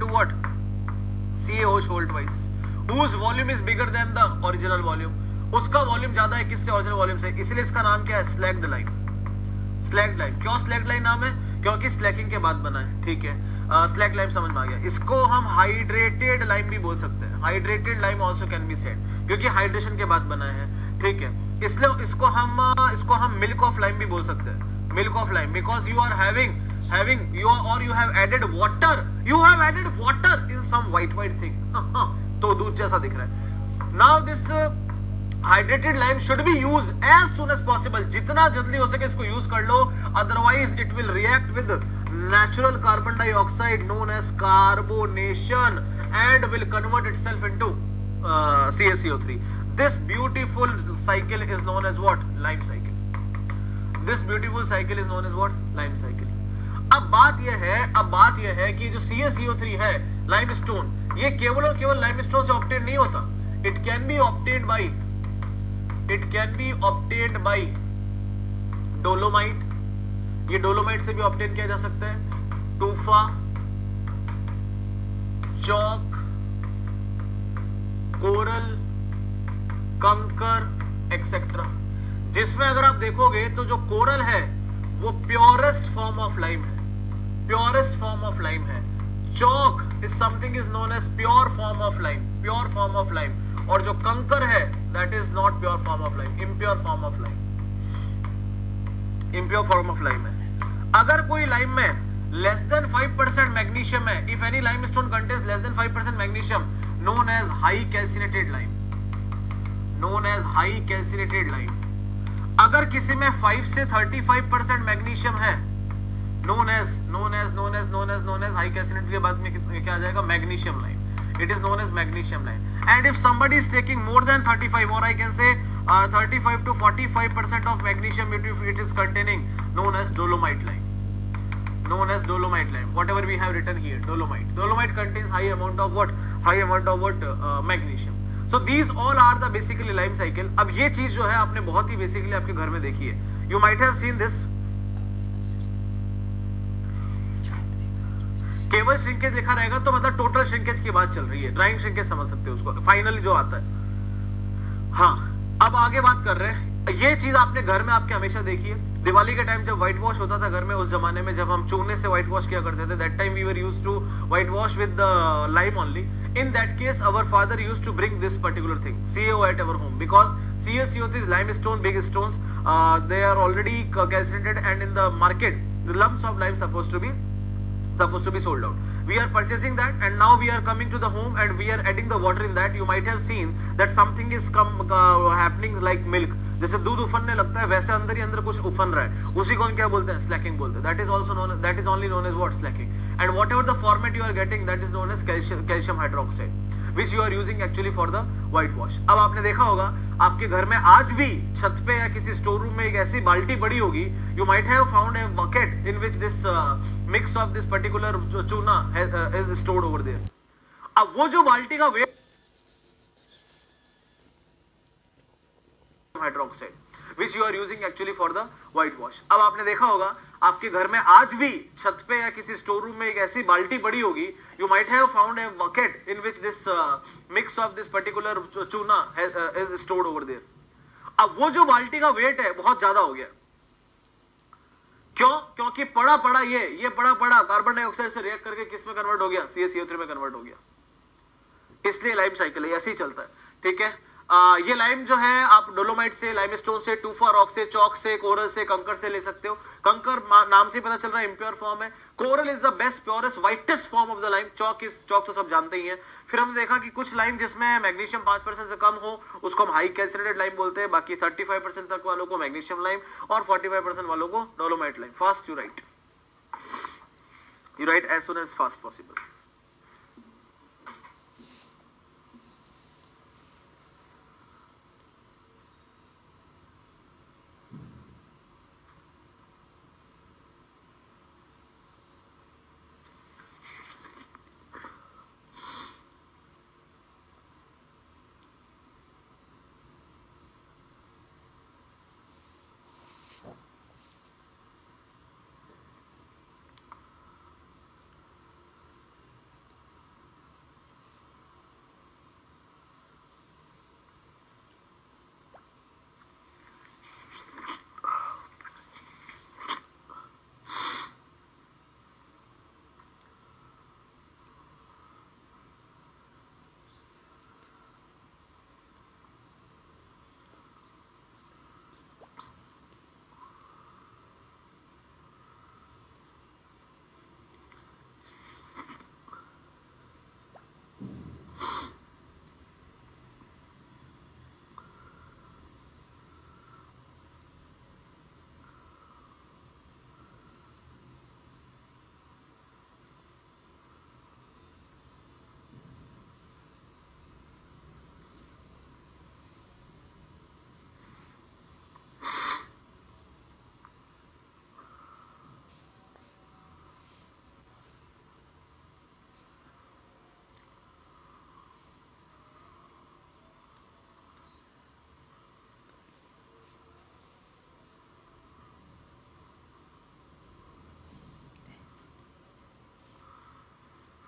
what, CaOH whole twice, whose volume is bigger than the original volume. उसका वॉल्यूम ज्यादा है किससे, ओरिजिनल वॉल्यूम से. इसलिए इसका नाम क्या है, स्लैग्ड लाइम. Slagged lime. क्यों स्लैग्ड लाइम नाम है, क्योंकि स्लैकिंग के बाद बना है. ठीक है, स्लैग लाइम समझ में आ गया. इसको हम हाइड्रेटेड लाइम भी बोल सकते हैं. Hydrated lime also can be said, क्योंकि हाइड्रेशन के बाद बना है. ठीक है, इसलिए इसको हम मिल्क ऑफ लाइम भी बोल सकते हैं. Milk of lime, because you are having you have added water in some white thing. तो दूध जैसा दिख रहा है. Now this hydrated lime should be used as soon as possible. जितना जल्दी हो सके इसको यूज कर लो, otherwise it will react with natural carbon dioxide known as carbonation and will convert itself into CaCO3. This beautiful cycle is known as what, lime cycle. This beautiful cycle is known as what, lime cycle. अब बात यह है कि जो CaCO3 है, limestone, ये केवल और केवल लाइमस्टोन से ऑब्टेन नहीं होता. It can be obtained by dolomite. ये डोलोमाइट से भी ऑब्टेन किया जा सकता है. Tufa, chalk, coral, kankar etcetera. जिसमें अगर आप देखोगे तो जो कोरल है वो प्योरेस्ट फॉर्म ऑफ लाइम है. प्योरेस्ट फॉर्म ऑफ लाइम है. Chalk is something is known as pure form of lime, pure form of lime. और जो कंकर है that is not pure form of lime, impure form of lime. Impure form of lime है. अगर कोई lime में less than 5% magnesium है, if any limestone contains less than 5% magnesium, known as high calcinated lime. Known as high calcinated lime. अगर किसी में 5 से 35% magnesium है, known as हाई कैल्सिनेटेड के बाद में क्या आ जाएगा, magnesium lime. It is known as magnesium lime. And if somebody is taking more than 35, or I can say 35 to 45% of magnesium, if it is containing, known as dolomite lime. Known as dolomite lime. Whatever we have written here, dolomite. Dolomite contains high amount of what? Magnesium. So these all are the basically lime cycle. अब ये चीज जो है आपने बहुत ही basically आपके घर में देखी है. You might have seen this. केवल श्रिंकेज लिखा रहेगा तो मतलब टोटल श्रिंकेज की बात चल रही है. ड्राइंग श्रिंकेज समझ सकते हो उसको, फाइनली जो आता है. हाँ, अब आगे बात कर रहे हैं. ये चीज आपने घर में आपके हमेशा देखी है. दिवाली के टाइम जब व्हाइट वॉश होता था घर में, उस जमाने में जब हम चूने से व्हाइट वॉश किया करते थे, that time we were used to white wash with the lime only. In that case, our father used to bring this particular thing, CaO, at our home, because CaCO3 is limestone, big stones. They are already calcinated, and in the market, the lumps of lime supposed to be sold out. We are purchasing that, and now we are coming to the home, and we are adding the water in that. You might have seen that something is happening like milk. जैसे दूध उफनने लगता है, वैसे अंदर ही अंदर कुछ उफन रहा है. उसी को हम क्या बोलते हैं, स्लैकिंग बोलते हैं. That is only known as what, slacking. And whatever the format you are getting, that is known as calcium hydroxide, which you are using actually for the white wash. अब आपने देखा होगा आपके घर में आज भी छत पे या किसी स्टोर रूम में एक ऐसी बाल्टी पड़ी होगी. You might have found a bucket in which this mix of this particular चूना is stored over there. अब वो जो बाल्टी का weight hydroxide, which you are using actually for the white wash. अब आपने देखा होगा आपके घर में आज भी छत पे या किसी स्टोर रूम में एक ऐसी बाल्टी पड़ी होगी, you might have found a bucket in which this mix of this particular चूना is stored over there. अब वो जो बाल्टी का वेट है बहुत ज्यादा हो गया, क्यों? क्योंकि पड़ा पड़ा ये पड़ा पड़ा कार्बन डाइऑक्साइड से रिएक्ट करके किस में कन्वर्ट हो गया? CaCO3 में कन्वर्ट हो गया। इसलिए लाइम साइकिल है, ऐसे ही चलता है, ठीक है। ये लाइम जो है आप डोलोमाइट से, लाइमस्टोन से, टूफा रॉक से, चौक से, कोरल से, कंकर से ले सकते हो। कंकर नाम से पता चल रहा है इम्प्योर फॉर्म है। Coral is the best purest whitest form of the lime. Chalk तो सब जानते ही हैं। फिर हमने देखा कि कुछ लाइम जिसमें मैग्नीशियम 5% से कम हो उसको हम हाई कैल्सिनेटेड लाइम बोलते हैं, बाकी 35% तक वालों को मैग्नीशियम लाइम और 45% वालों को dolomite lime. Fast you write as soon as fast possible.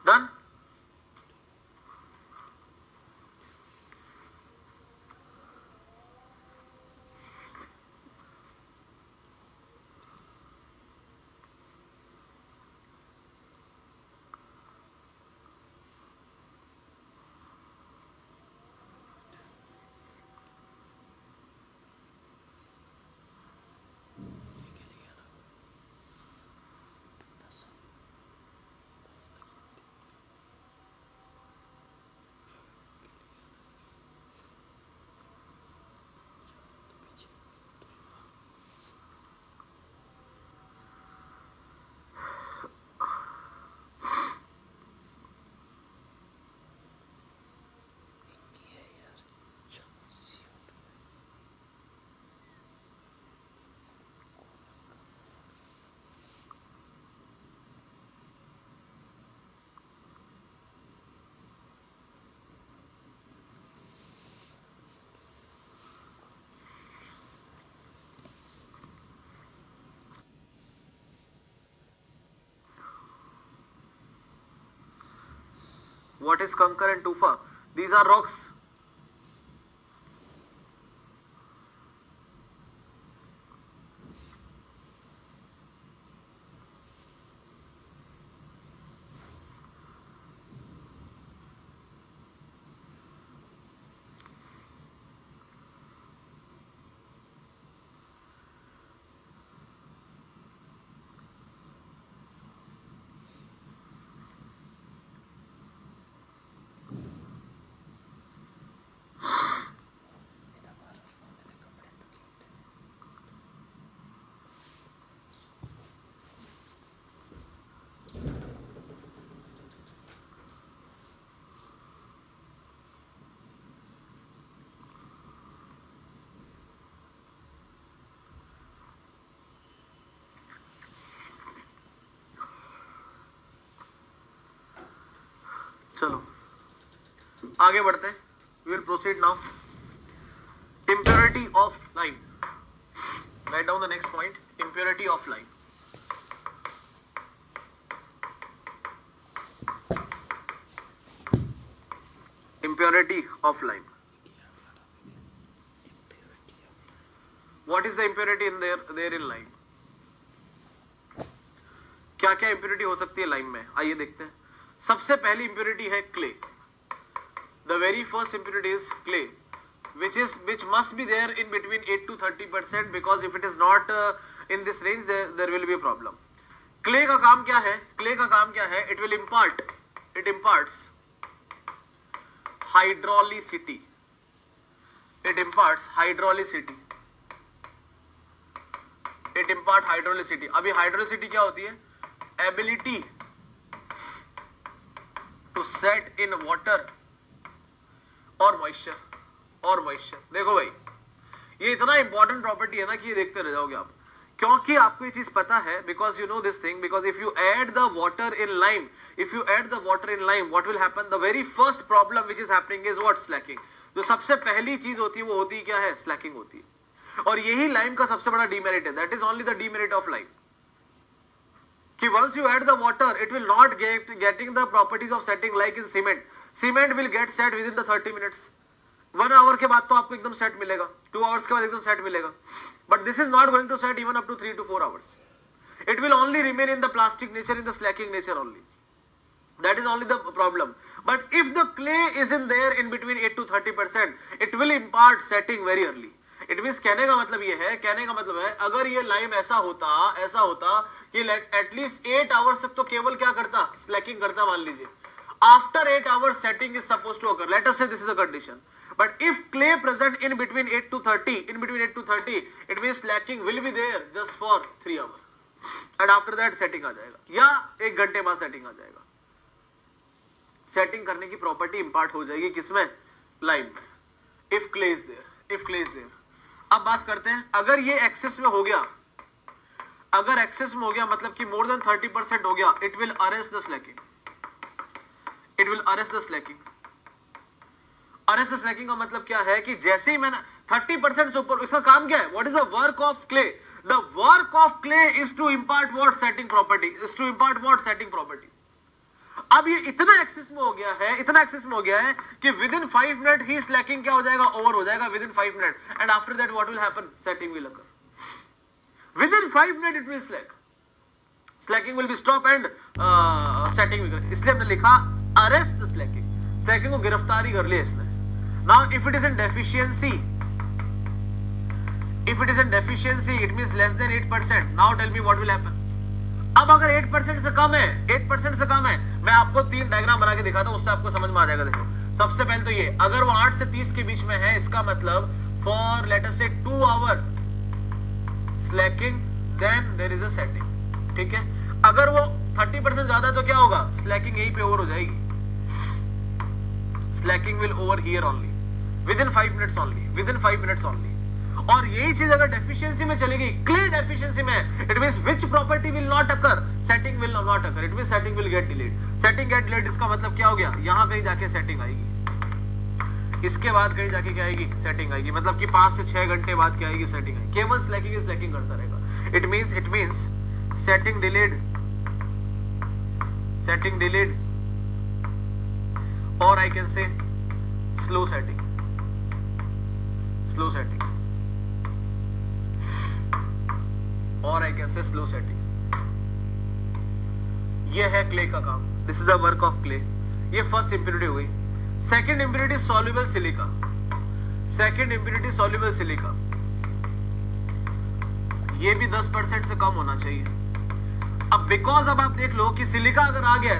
Done? What is Kankar and Tufa? These are rocks. चलो आगे बढ़ते हैं। We will proceed now. Impurity of lime. Write down the next point, impurity of lime. Impurity of lime. What is the impurity in there in lime? क्या क्या impurity हो सकती है lime में? आइए देखते हैं. सबसे पहली impurity है clay. The very first impurity is clay, which must be there in between 8 to 30%, because if it is not in this range, there will be a problem. Clay का काम क्या है? Clay का काम क्या है? It imparts hydraulicity. It imparts hydraulicity. अभी hydraulicity क्या होती है? Ability to set in water और moisture. देखो भाई, ये इतना इंपॉर्टेंट प्रॉपर्टी है ना कि ये देखते रह जाओगे आप, क्योंकि आपको ये चीज पता है, because you know this thing, because if you add the water in lime, what will happen? The very first problem which is happening is what? Slacking. जो सबसे पहली चीज होती है वो होती है क्या है? स्लैकिंग होती है. और यही लाइम का सबसे बड़ा डीमेरिट है. That is only the demerit of lime, कि once you add the water, it will not getting the properties of setting like in cement. Cement will get set within the 30 minutes. 1 hour के बाद तो आपको एकदम set मिलेगा, 2 hours के बाद एकदम सेट मिलेगा. But this is not going to set even up to 3 to 4 hours. It will only remain in the plastic nature, in the slacking nature only. That is only the problem. But if the clay is in there in between 8 to 30%, it will impart setting very early. It means कहने का मतलब है अगर ये lime ऐसा होता कि at least 8 hours तक तो केवल क्या करता? स्लैकिंग करता. मान लीजिए after 8 hours setting is suppose to occur. Let us say this is the condition. But if clay present in between 8 to 30, it means slacking will be there just for 3 hours. And after that setting आ जाएगा, या 1 घंटे बाद setting आ जाएगा. Setting करने की property इंपार्ट हो जाएगी किसमें? लाइम में. If clay is there. अब बात करते हैं, अगर ये एक्सेस में हो गया, मतलब कि मोर देन 30% हो गया, it will arrest the slacking. arrest the slacking का मतलब क्या है कि जैसे ही मैंने 30% से ऊपर, इसका काम क्या है? What is the work of clay? The work of clay is to impart what? Setting property. अब ये इतना एक्सेस में हो गया है कि with in 5 minute he Slaking क्या हो जाएगा? ओवर हो जाएगा with in 5 minute. And after that what will happen? Setting will occur. With in 5 minute it will slack. Slaking will be stop and setting will. इसलिए हमने लिखा arrest the Slaking. Slaking को गिरफ्तारी कर लिया इसने. Now if it is in deficiency, it means less than 8%. now tell me what will happen. अब अगर 8% से कम है, मैं आपको 3 डायग्राम बना के दिखाता हूं, उससे आपको समझ में आ जाएगा. देखो, सबसे पहले तो ये, अगर वो 8 से 30 के बीच में है, इसका मतलब for late us say 2 hour slaking, then there is a setting. ठीक है. अगर वो 30% ज्यादा है तो क्या होगा? स्लैकिंग यहीं पे ओवर हो जाएगी. Slaking will over here only with in 5 minutes only. और यही चीज अगर डेफिशिएंसी में चलेगी, क्लियर डेफिशिएंसी में, it means which property will not occur? Setting will not occur. It means setting will get delayed. Setting gate delayed, इसका मतलब क्या हो गया? यहां कहीं जाके सेटिंग आएगी, इसके बाद कहीं जाके क्या आएगी? सेटिंग आएगी. मतलब कि 5 से 6 घंटे बाद क्या आएगी? सेटिंग आएगी. केवल स्लैकिंग करता रहेगा. इट मींस सेटिंग डिलेड और I can say slow setting. और I can say slow setting. ये है क्ले का काम. This is the work of clay. ये फर्स्ट इंप्योरिटी हो गई. Second impurity soluble silica. ये भी 10% से कम होना चाहिए. अब बिकॉज अब आप देख लो कि सिलिका अगर आ गया,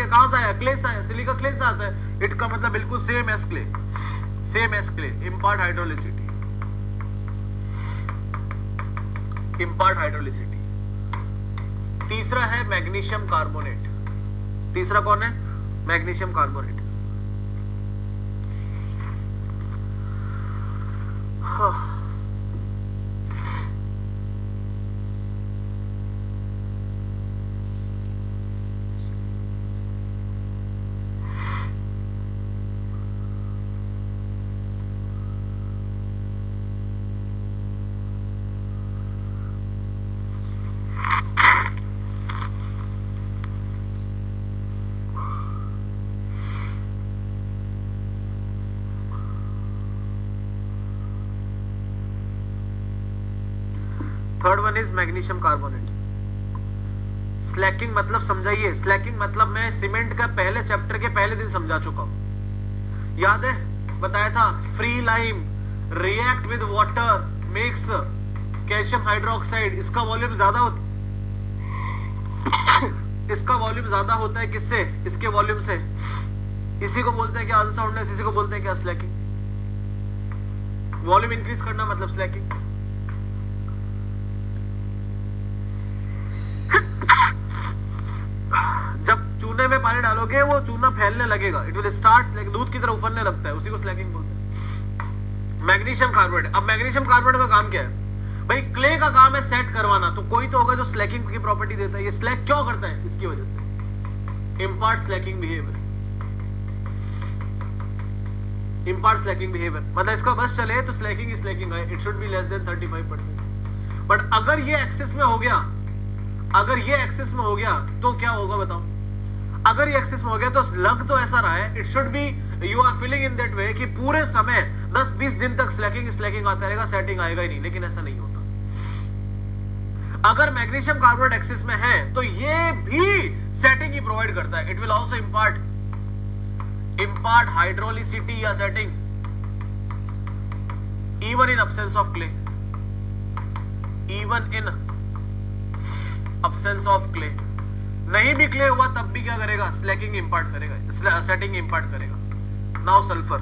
कहां से आया? क्ले से आया. सिलिका क्ले से आता है. इट का मतलब बिल्कुल same as clay. Impart hydroelectricity. तीसरा है मैग्नीशियम कार्बोनेट. तीसरा कौन है? Magnesium carbonate. Third one is magnesium carbonate. Slaking मतलब समझाइए, स्लैकिंग मतलब मैं सीमेंट का पहले चैप्टर के पहले दिन समझा चुका हूं, याद है, बताया था। Free lime react with water makes calcium hydroxide. इसका वॉल्यूम ज्यादा होता इसका वॉल्यूम ज्यादा होता है किससे? इसके वॉल्यूम से। इसी को बोलते हैं क्या अनसाउंडनेस, इसी को बोलते हैं क्या स्लैकिंग। वॉल्यूम इंक्रीज करना मतलब स्लैकिंग। जब चूने में पानी डालोगे वो चूना फैलने लगेगा, इट विल स्टार्ट लाइक दूध की तरह उफरने लगता है, उसी को स्लैकिंग बोलते हैं। Magnesium carbonate. अब मैग्नीशियम कार्बोनेट का काम क्या है भाई? क्ले का काम है सेट करवाना, तो कोई तो होगा जो स्लैकिंग की प्रॉपर्टी देता है। ये स्लैक क्यों करता है? इसकी वजह से impart Slaking behaviour. Impart Slaking behaviour मतलब इसका बस चले तो स्लैकिंग ही स्लैकिंग है, it should be less than 35%। But अगर ये एक्सेस में हो गया, अगर ये एक्सेस में हो गया तो क्या होगा बताओ? अगर ये एक्सेस में हो गया तो लग तो ऐसा रहा है, it should be you are feeling in that way कि पूरे समय 10-20 दिन तक स्लैकिंग स्लैकिंग आता रहेगा, सेटिंग आएगा ही नहीं, लेकिन ऐसा नहीं होता। अगर मैग्नीशियम कार्बोनेट एक्सेस में है तो ये भी सेटिंग ही प्रोवाइड करता है। It will also impart hydroelectricity या setting even in absence of clay, even in absence of clay. नहीं भी क्ले हुआ तब भी क्या करेगा? स्लैकिंग इंपार्ट करेगा, सेटिंग इंपार्ट करेगा। Now sulphur.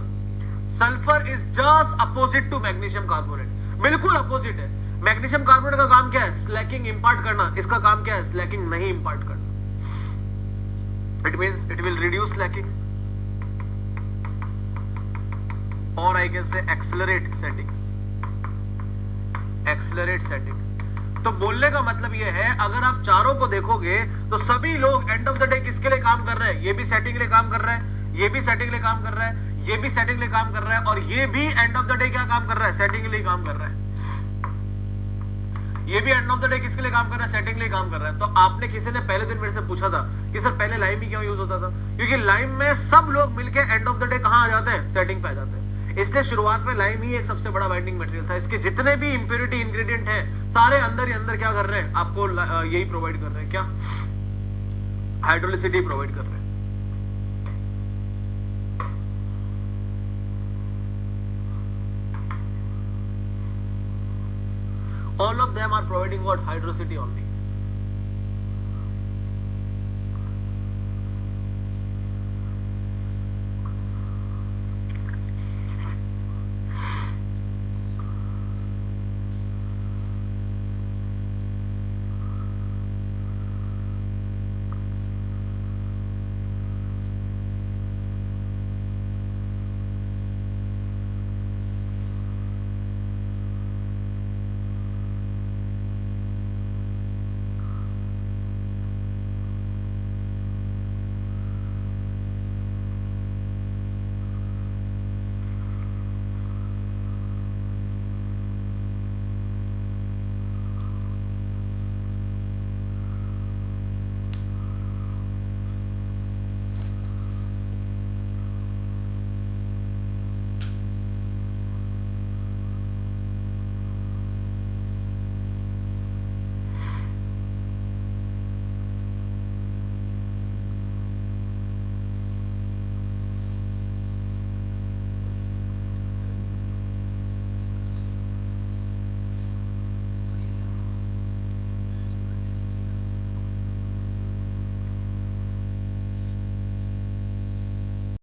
Sulphur is just opposite to magnesium carbonate, बिल्कुल अपोजिट है। मैग्नीशियम कार्बोनेट का काम क्या है? स्लैकिंग इंपार्ट करना। इसका काम क्या है? स्लैकिंग नहीं इंपार्ट करना। It means it will reduce slaking और I can say accelerate setting. Accelerate setting तो बोलने का मतलब ये है, अगर आप चारों को देखोगे तो सभी लोग एंड ऑफ द डे किसके लिए काम कर रहे हैं? ये भी सेटिंग के लिए काम कर रहा है, ये भी सेटिंग के लिए काम कर रहा है, ये भी सेटिंग के लिए काम कर रहा है, और ये भी एंड ऑफ द डे क्या काम कर रहा है? सेटिंग के लिए काम कर रहा है। ये भी एंड ऑफ द डे किसके लिए काम कर रहा है? सेटिंग के लिए काम कर रहा है। तो आपने किसी ने पहले दिन मेरे से पूछा था कि सर पहले लाइम ही क्यों यूज होता था? क्योंकि लाइम में सब लोग मिलकर एंड ऑफ द डे कहां आ जाते हैं? सेटिंग पे आ जाते हैं। इसलिए शुरुआत में लाइम ही एक सबसे बड़ा बाइंडिंग मटेरियल था। इसके जितने भी इंप्योरिटी इंग्रेडिएंट हैं सारे अंदर ही अंदर क्या कर रहे हैं? आपको यही प्रोवाइड कर रहे हैं, क्या? हाइड्रोलिसिटी प्रोवाइड कर रहे हैं। All of them are providing what? Hydrosity only.